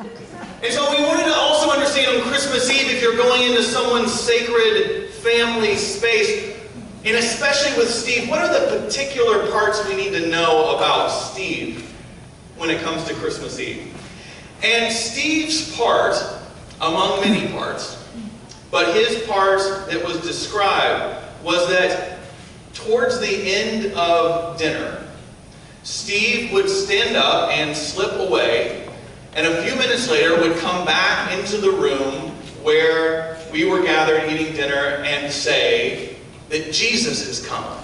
And so we wanted to also understand on Christmas Eve, if you're going into someone's sacred family space, and especially with Steve, what are the particular parts we need to know about Steve when it comes to Christmas Eve? And Steve's part, among many parts, but his part that was described was that towards the end of dinner, Steve would stand up and slip away, and a few minutes later would come back into the room where we were gathered eating dinner and say that Jesus has come,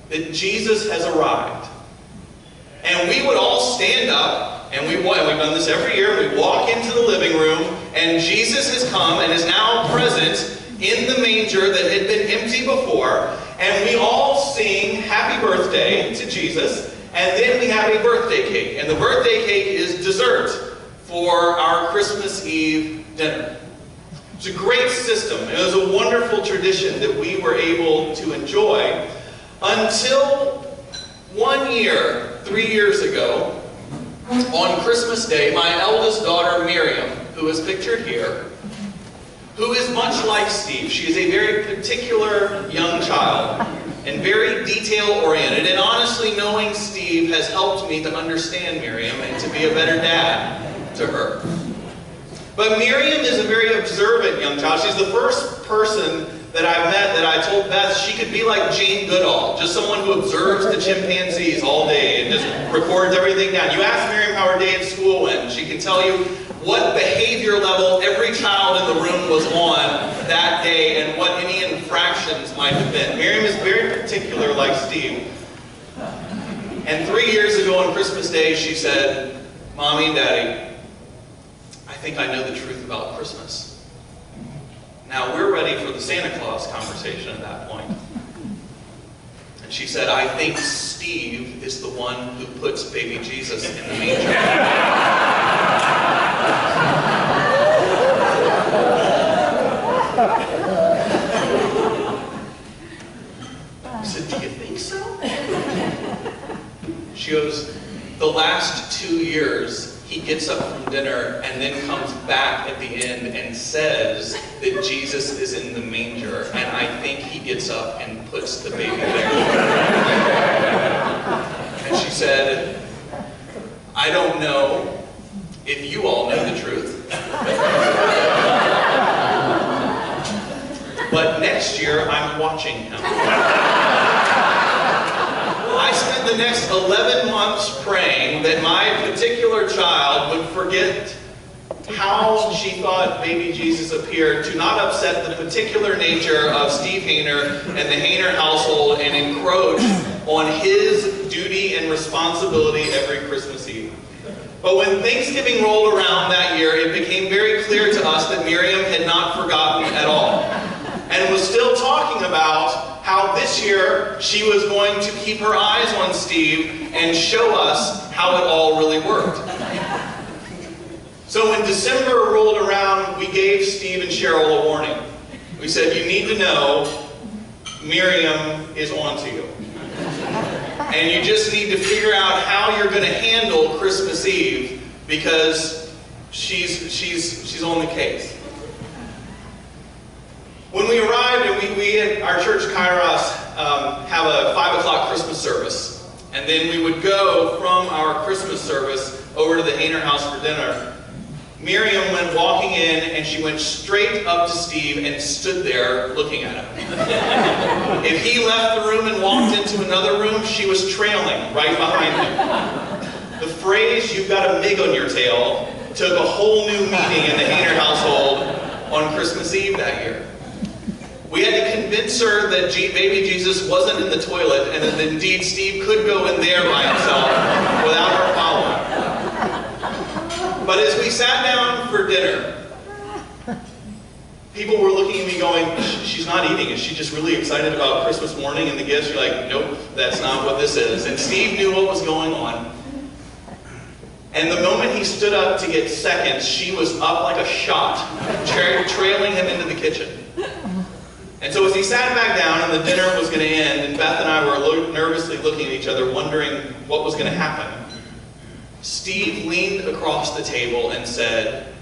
that Jesus has arrived. And we would all stand up, and we've done this every year, we walk into the living room, and Jesus has come and is now present in the manger that had been empty before, and we all sing happy birthday to Jesus. And then we have a birthday cake. And the birthday cake is dessert for our Christmas Eve dinner. It's a great system. It was a wonderful tradition that we were able to enjoy until 1 year, 3 years ago, on Christmas Day, my eldest daughter Miriam, who is pictured here, who is much like Steve. She is a very particular young child and very detail-oriented. And honestly, knowing Steve has helped me to understand Miriam and to be a better dad to her. But Miriam is a very observant young child. She's the first person that I met that I told Beth she could be like Jane Goodall, just someone who observes the chimpanzees all day and just records everything down. You ask Miriam how her day at school went, she can tell you what behavior level every child in the room was on that day and what any infractions might have been. Miriam is very particular like Steve. And 3 years ago on Christmas Day, she said, "Mommy and Daddy, I think I know the truth about Christmas." Now, we're ready for the Santa Claus conversation at that point. And she said, "I think Steve is the one who puts baby Jesus in the manger." I said, "Do you think so?" She goes, "The last 2 years, he gets up from dinner and then comes back at the end and says that Jesus is in the manger, and I think he gets up and puts the baby there." And she said, "I don't know if you all know the truth, but next year I'm watching him." I spent the next 11 months praying that my particular child would forget how she thought baby Jesus appeared, to not upset the particular nature of Steve Hayner and the Hayner household and encroach on his duty and responsibility every Christmas Eve. But when Thanksgiving rolled around that year, it became very clear to us that Miriam had not forgotten at all, and was still talking about how this year she was going to keep her eyes on Steve and show us how it all really worked. So when December rolled around, we gave Steve and Cheryl a warning. We said, "You need to know Miriam is onto you. And you just need to figure out how you're going to handle Christmas Eve, because she's on the case." When we arrived, and we at our church, Kairos, have a 5 o'clock Christmas service. And then we would go from our Christmas service over to the Hayner house for dinner. Miriam went walking in, and she went straight up to Steve and stood there looking at him. If he left the room and walked into another room, she was trailing right behind him. The phrase, "you've got a mig on your tail," took a whole new meaning in the Hayner household on Christmas Eve that year. We had to convince her that baby Jesus wasn't in the toilet, and that indeed Steve could go in there by himself without her following. But as we sat down for dinner, people were looking at me going, "She's not eating. Is she just really excited about Christmas morning and the gifts?" You're like, "Nope, that's not what this is." And Steve knew what was going on. And the moment he stood up to get seconds, she was up like a shot, trailing him into the kitchen. And so as he sat back down and the dinner was going to end, and Beth and I were nervously looking at each other, wondering what was going to happen, Steve leaned across the table and said,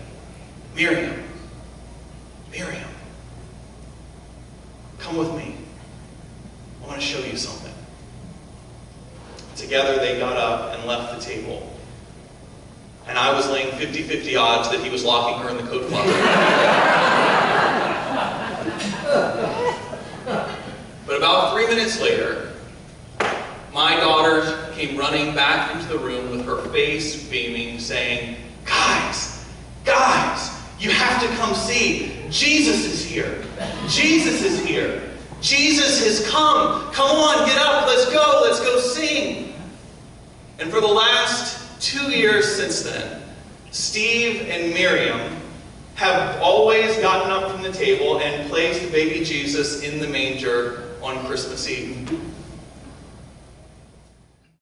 Miriam, Miriam, come with me. I want to show you something. Together they got up and left the table. And I was laying 50-50 odds that he was locking her in the coat closet. But about 3 minutes later, my daughter came running back into the room with her face beaming, saying, Guys, you have to come see. Jesus is here. Jesus is here. Jesus has come. Come on, get up. Let's go sing. And for the last 2 years since then, Steve and Miriam have always gotten up from the table and placed baby Jesus in the manger on Christmas Eve.